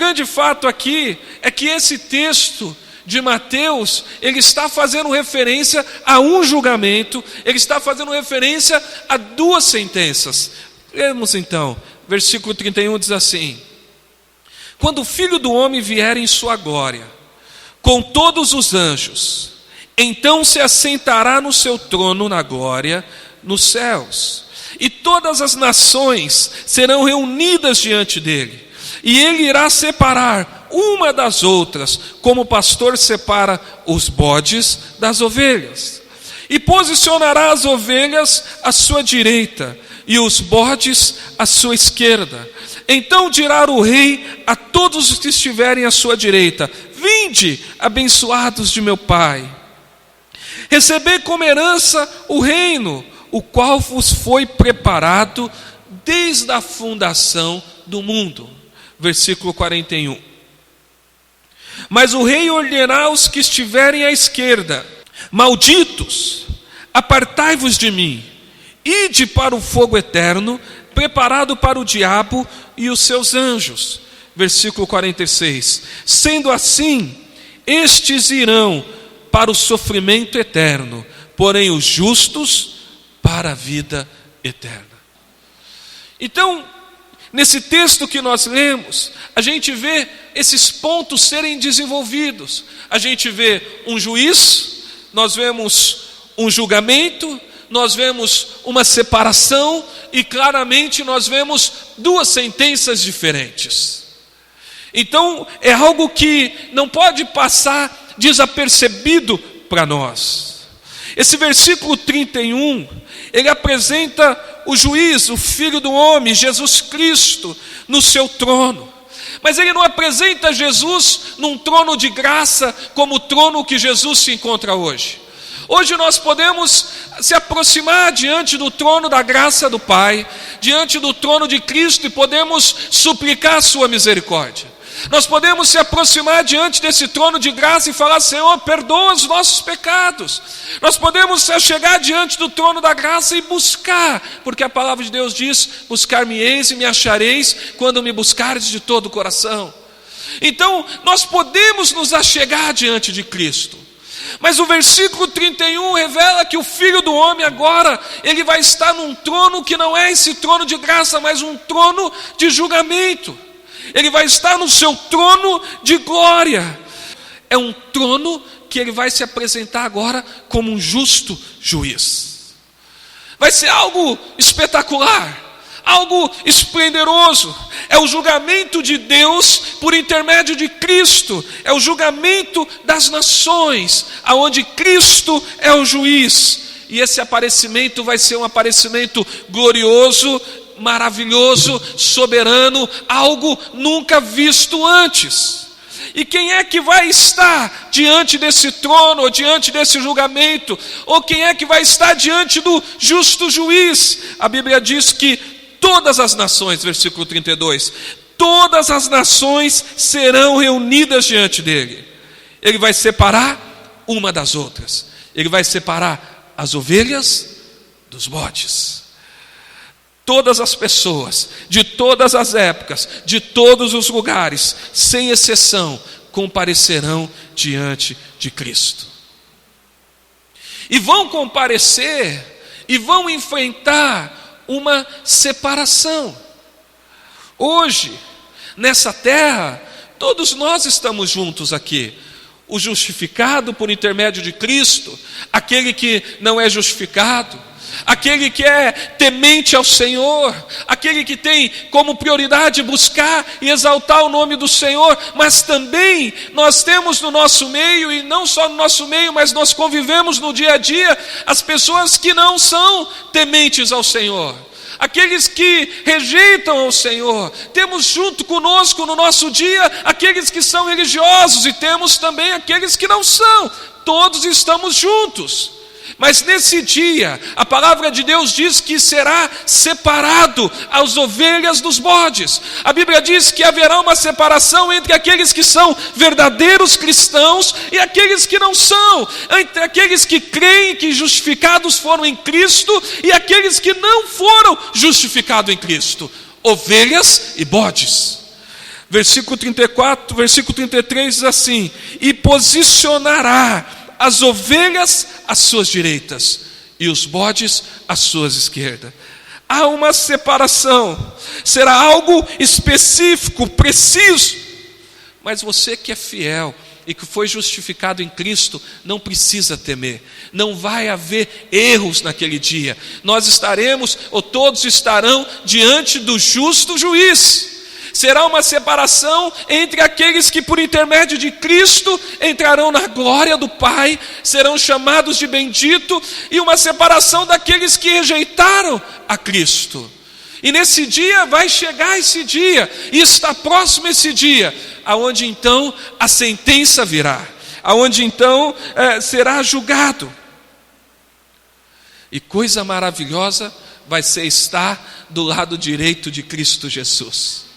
grande fato aqui é que esse texto de Mateus, ele está fazendo referência a um julgamento, ele está fazendo referência a duas sentenças. Vemos então, versículo 31 diz assim: quando o Filho do Homem vier em sua glória, com todos os anjos, então se assentará no seu trono na glória, nos céus, e todas as nações serão reunidas diante dele, e ele irá separar uma das outras, como o pastor separa os bodes das ovelhas, e posicionará as ovelhas à sua direita, e os bodes à sua esquerda. Então dirá o rei a todos os que estiverem à sua direita: vinde, abençoados de meu Pai, recebei como herança o reino, o qual vos foi preparado desde a fundação do mundo. Versículo 41. Mas o rei ordenará aos que estiverem à esquerda: malditos, apartai-vos de mim, ide para o fogo eterno, preparado para o diabo e os seus anjos. Versículo 46. Sendo assim, estes irão para o sofrimento eterno, porém os justos para a vida eterna. Então, nesse texto que nós lemos, a gente vê esses pontos serem desenvolvidos. A gente vê um juiz, nós vemos um julgamento, nós vemos uma separação e claramente nós vemos duas sentenças diferentes. Então é algo que não pode passar desapercebido para nós. Esse versículo 31, ele apresenta o juiz, o Filho do Homem, Jesus Cristo, no seu trono. Mas ele não apresenta Jesus num trono de graça como o trono que Jesus se encontra hoje. Hoje nós podemos se aproximar diante do trono da graça do Pai, diante do trono de Cristo, e podemos suplicar a sua misericórdia. Nós podemos se aproximar diante desse trono de graça e falar: Senhor, perdoa os nossos pecados. Nós podemos chegar diante do trono da graça e buscar, porque a palavra de Deus diz: buscar-me-eis e me achareis quando me buscares de todo o coração. Então nós podemos nos achegar diante de Cristo. Mas o versículo 31 revela que o Filho do Homem agora, ele vai estar num trono que não é esse trono de graça, mas um trono de julgamento. Ele vai estar no seu trono de glória. É um trono que ele vai se apresentar agora como um justo juiz. Vai ser algo espetacular, algo esplendoroso. É o julgamento de Deus por intermédio de Cristo. É o julgamento das nações, aonde Cristo é o juiz. E esse aparecimento vai ser um aparecimento glorioso, maravilhoso, soberano, algo nunca visto antes. E quem é que vai estar diante desse trono, ou diante desse julgamento? Ou quem é que vai estar diante do justo juiz? A Bíblia diz que todas as nações, versículo 32, todas as nações serão reunidas diante dele. Ele vai separar uma das outras. Ele vai separar as ovelhas dos bodes. Todas as pessoas, de todas as épocas, de todos os lugares, sem exceção, comparecerão diante de Cristo. E vão comparecer e vão enfrentar uma separação. Hoje, nessa terra, todos nós estamos juntos aqui. O justificado por intermédio de Cristo, aquele que não é justificado, aquele que é temente ao Senhor, aquele que tem como prioridade buscar e exaltar o nome do Senhor. Mas também nós temos no nosso meio, e não só no nosso meio, mas nós convivemos no dia a dia, as pessoas que não são tementes ao Senhor, aqueles que rejeitam o Senhor. Temos junto conosco no nosso dia aqueles que são religiosos, e temos também aqueles que não são. Todos estamos juntos. Mas nesse dia, a palavra de Deus diz que será separado as ovelhas dos bodes. A Bíblia diz que haverá uma separação entre aqueles que são verdadeiros cristãos e aqueles que não são, entre aqueles que creem que justificados foram em Cristo e aqueles que não foram justificados em Cristo. Ovelhas e bodes. Versículo 34, versículo 33 diz assim: e posicionará as ovelhas às suas direitas e os bodes às suas esquerdas. Há uma separação, será algo específico, preciso, mas você que é fiel e que foi justificado em Cristo, não precisa temer, não vai haver erros naquele dia. Nós estaremos, ou todos estarão, diante do justo juiz. Será uma separação entre aqueles que por intermédio de Cristo entrarão na glória do Pai, serão chamados de bendito, e uma separação daqueles que rejeitaram a Cristo. E nesse dia vai chegar esse dia, e está próximo esse dia, aonde então a sentença virá, aonde então será julgado. E coisa maravilhosa vai ser estar do lado direito de Cristo Jesus.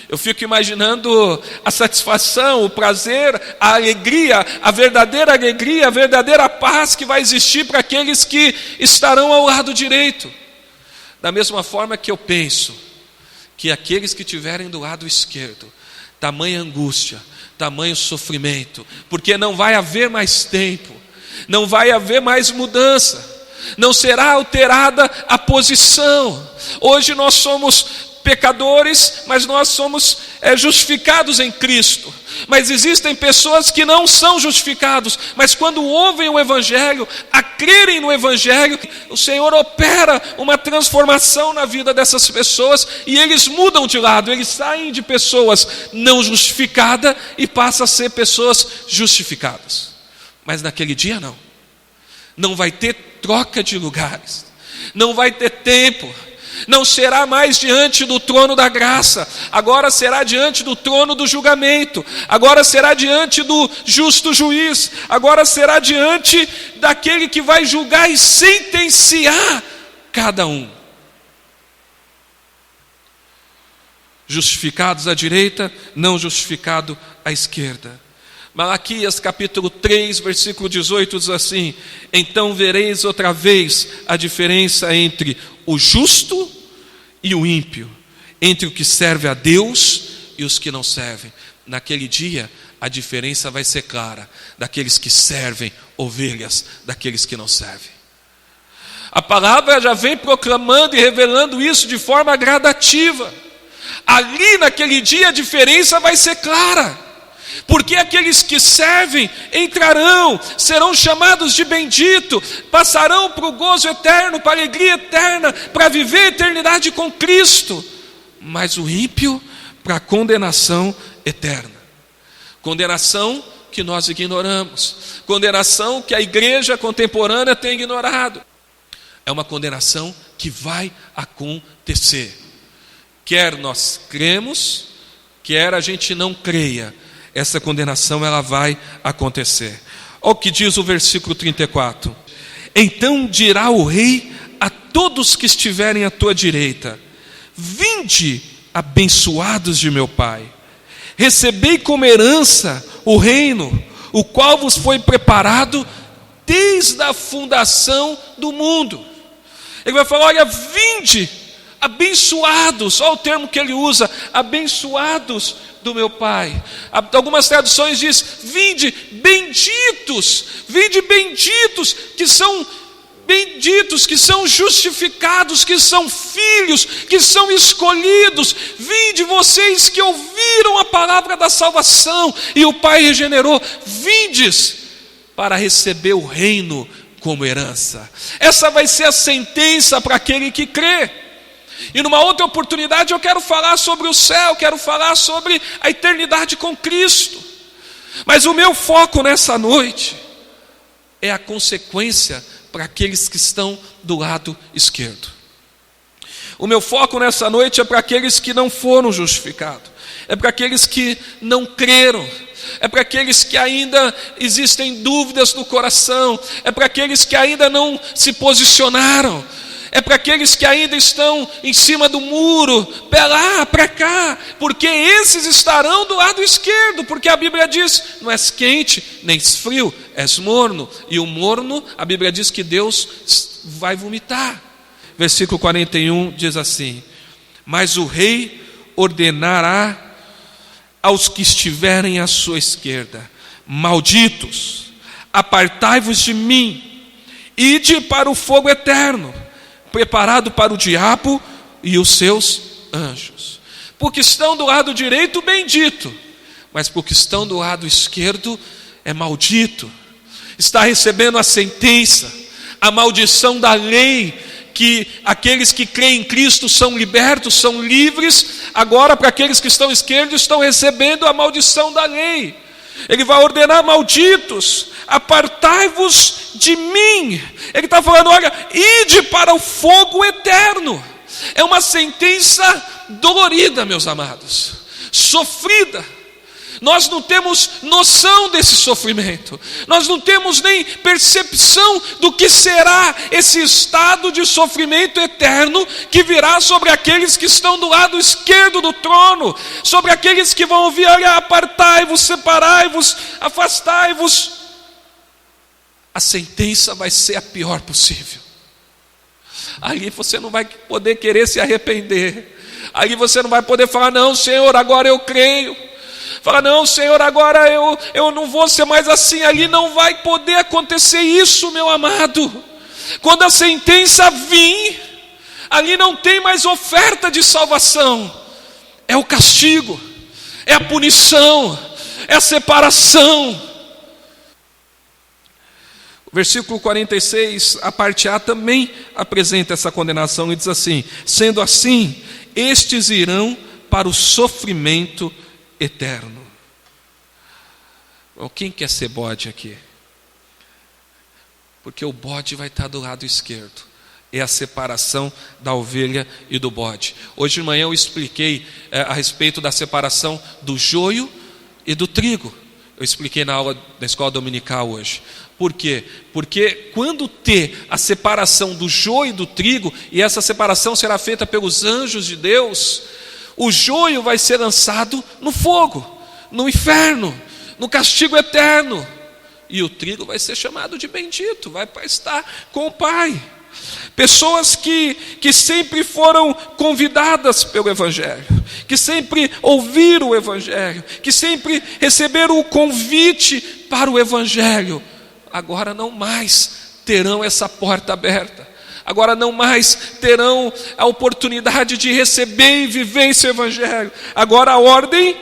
Eu fico imaginando a satisfação, o prazer, a alegria, a verdadeira paz que vai existir para aqueles que estarão ao lado direito. Da mesma forma que eu penso que aqueles que estiverem do lado esquerdo, tamanha angústia, tamanho sofrimento, porque não vai haver mais tempo, não vai haver mais mudança, não será alterada a posição. Hoje nós somos pecadores, mas nós somos justificados em Cristo. Mas existem pessoas que não são justificados, mas quando ouvem o Evangelho, a crerem no Evangelho, o Senhor opera uma transformação na vida dessas pessoas, e eles mudam de lado, eles saem de pessoas não justificadas e passam a ser pessoas justificadas. Mas naquele dia não vai ter troca de lugares, não vai ter tempo. Não será mais diante do trono da graça, agora será diante do trono do julgamento, agora será diante do justo juiz, agora será diante daquele que vai julgar e sentenciar cada um. Justificados à direita, não justificado à esquerda. Malaquias capítulo 3, versículo 18 diz assim: então vereis outra vez a diferença entre o justo e o ímpio, entre o que serve a Deus e os que não servem. Naquele dia a diferença vai ser clara, daqueles que servem ovelhas, daqueles que não servem. A palavra já vem proclamando e revelando isso de forma gradativa. Ali naquele dia a diferença vai ser clara, porque aqueles que servem entrarão, serão chamados de bendito, passarão para o gozo eterno, para a alegria eterna, para viver a eternidade com Cristo. Mas o ímpio para a condenação eterna. Condenação que nós ignoramos, condenação que a igreja contemporânea tem ignorado. É uma condenação que vai acontecer. Quer nós cremos, quer a gente não creia, essa condenação ela vai acontecer. Olha o que diz o versículo 34. Então dirá o rei a todos que estiverem à tua direita: vinde, abençoados de meu Pai, recebei como herança o reino, o qual vos foi preparado desde a fundação do mundo. Ele vai falar: olha, vinde, abençoados, olha o termo que ele usa, abençoados do meu Pai. Algumas traduções diz: vinde benditos, que são benditos, que são justificados, que são filhos, que são escolhidos. Vinde vocês que ouviram a palavra da salvação e o Pai regenerou, vindes para receber o reino como herança. Essa vai ser a sentença para aquele que crê. E numa outra oportunidade eu quero falar sobre o céu, quero falar sobre a eternidade com Cristo. Mas o meu foco nessa noite é a consequência para aqueles que estão do lado esquerdo. O meu foco nessa noite é para aqueles que não foram justificados, é para aqueles que não creram, é para aqueles que ainda existem dúvidas no coração, é para aqueles que ainda não se posicionaram, é para aqueles que ainda estão em cima do muro, para lá, para cá, porque esses estarão do lado esquerdo, porque a Bíblia diz: não és quente, nem frio, és morno, e o morno, a Bíblia diz que Deus vai vomitar. Versículo 41 diz assim: mas o rei ordenará aos que estiverem à sua esquerda: malditos, apartai-vos de mim, ide para o fogo eterno, preparado para o diabo e os seus anjos. Porque estão do lado direito, bendito, mas porque estão do lado esquerdo, é maldito. Está recebendo a sentença, a maldição da lei, que aqueles que creem em Cristo são libertos, são livres. Agora, para aqueles que estão à esquerda, estão recebendo a maldição da lei. Ele vai ordenar: malditos, apartai-vos de mim. Ele está falando: olha, ide para o fogo eterno. É uma sentença dolorida, meus amados, sofrida. Nós não temos noção desse sofrimento, nós não temos nem percepção do que será esse estado de sofrimento eterno que virá sobre aqueles que estão do lado esquerdo do trono, sobre aqueles que vão ouvir: olha, apartai-vos, separai-vos, afastai-vos. A sentença vai ser a pior possível. Ali você não vai poder querer se arrepender, ali você não vai poder falar: não, Senhor, agora eu creio. Fala: não, Senhor, agora eu não vou ser mais assim. Ali não vai poder acontecer isso, meu amado. Quando a sentença vir, ali não tem mais oferta de salvação. É o castigo, é a punição, é a separação. O versículo 46, a parte A, também apresenta essa condenação e diz assim: sendo assim, estes irão para o sofrimento eterno. Quem quer ser bode aqui? Porque o bode vai estar do lado esquerdo. É a separação da ovelha e do bode. Hoje de manhã eu expliquei a respeito da separação do joio e do trigo. Eu expliquei na aula da escola dominical hoje. Por quê? Porque quando ter a separação do joio e do trigo, e essa separação será feita pelos anjos de Deus, o joio vai ser lançado no fogo, no inferno, no castigo eterno, e o trigo vai ser chamado de bendito, vai estar com o Pai. Pessoas que sempre foram convidadas pelo Evangelho, que sempre ouviram o Evangelho, que sempre receberam o convite para o Evangelho, agora não mais terão essa porta aberta. Agora não mais terão a oportunidade de receber e viver esse Evangelho. Agora a ordem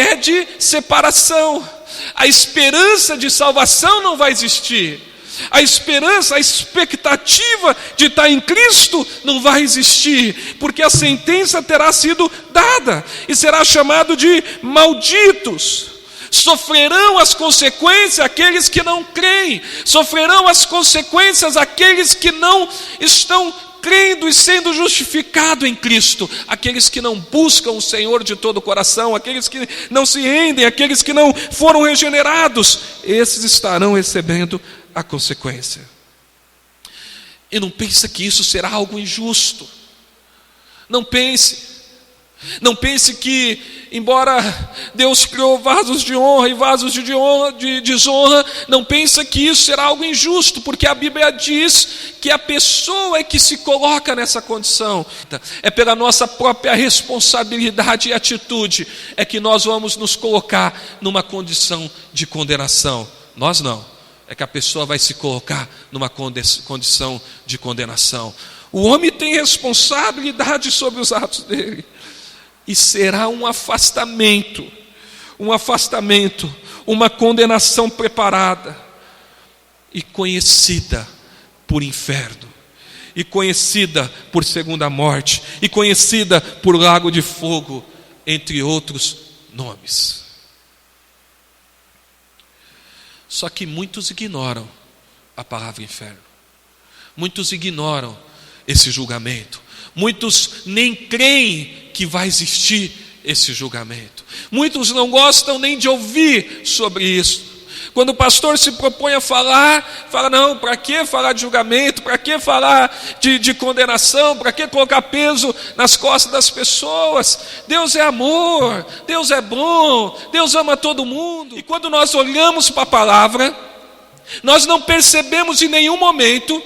é de separação. A esperança de salvação não vai existir. A esperança, a expectativa de estar em Cristo não vai existir, porque a sentença terá sido dada e será chamado de malditos. Sofrerão as consequências aqueles que não creem, sofrerão as consequências aqueles que não estão crendo e sendo justificado em Cristo, aqueles que não buscam o Senhor de todo o coração, aqueles que não se rendem, aqueles que não foram regenerados, esses estarão recebendo a consequência. E não pense que isso será algo injusto. Não pense que, embora Deus criou vasos de honra e vasos de desonra, não pense que isso será algo injusto, porque a Bíblia diz que a pessoa é que se coloca nessa condição. É pela nossa própria responsabilidade e atitude é que nós vamos nos colocar numa condição de condenação. Nós não, é que a pessoa vai se colocar numa condição de condenação. O homem tem responsabilidade sobre os atos dele. E será um afastamento, uma condenação preparada e conhecida por inferno, e conhecida por segunda morte, e conhecida por lago de fogo, entre outros nomes. Só que muitos ignoram a palavra inferno, muitos ignoram esse julgamento, muitos nem creem que vai existir esse julgamento. Muitos não gostam nem de ouvir sobre isso. Quando o pastor se propõe a falar, fala: não, para que falar de julgamento? Para que falar de condenação? Para que colocar peso nas costas das pessoas? Deus é amor, Deus é bom, Deus ama todo mundo. E quando nós olhamos para a palavra, nós não percebemos em nenhum momento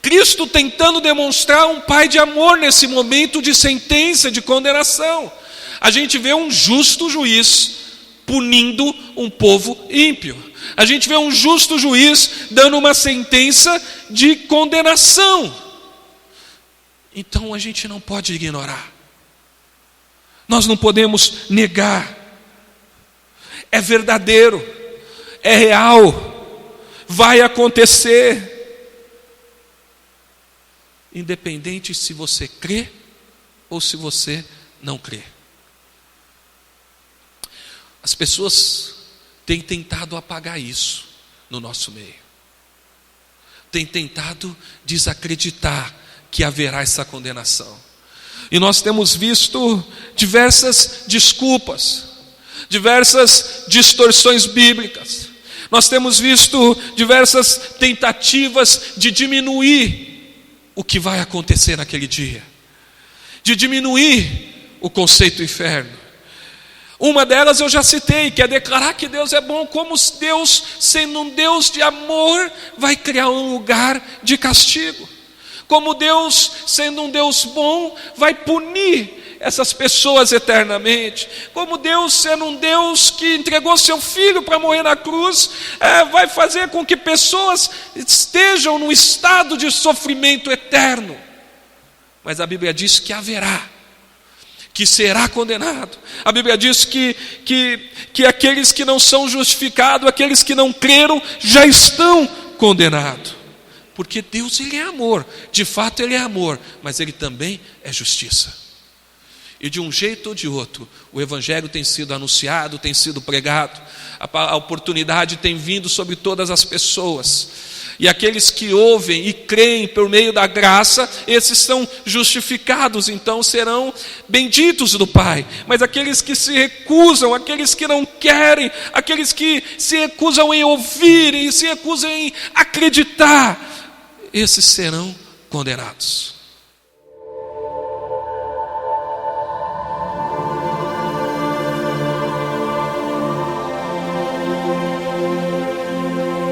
Cristo tentando demonstrar um Pai de amor nesse momento de sentença, de condenação. A gente vê um justo juiz punindo um povo ímpio. A gente vê um justo juiz dando uma sentença de condenação. Então a gente não pode ignorar. Nós não podemos negar. É verdadeiro, é real, vai acontecer. Independente se você crê ou se você não crê. As pessoas têm tentado apagar isso no nosso meio. Têm tentado desacreditar que haverá essa condenação. E nós temos visto diversas desculpas, diversas distorções bíblicas. Nós temos visto diversas tentativas de diminuir o que vai acontecer naquele dia, de diminuir o conceito inferno. Uma delas eu já citei, que é declarar que Deus é bom, como Deus, sendo um Deus de amor, vai criar um lugar de castigo. Como Deus, sendo um Deus bom, vai punir essas pessoas eternamente. Como Deus, sendo um Deus que entregou seu Filho para morrer na cruz, vai fazer com que pessoas estejam num estado de sofrimento eterno. Mas a Bíblia diz que haverá, que será condenado. A Bíblia diz que aqueles que não são justificados, aqueles que não creram, já estão condenados. Porque Deus, Ele é amor, de fato Ele é amor, mas Ele também é justiça. E de um jeito ou de outro, o Evangelho tem sido anunciado, tem sido pregado, a oportunidade tem vindo sobre todas as pessoas. E aqueles que ouvem e creem por meio da graça, esses são justificados, então serão benditos do Pai. Mas aqueles que se recusam, aqueles que não querem, aqueles que se recusam em ouvir e se recusam em acreditar, esses serão condenados.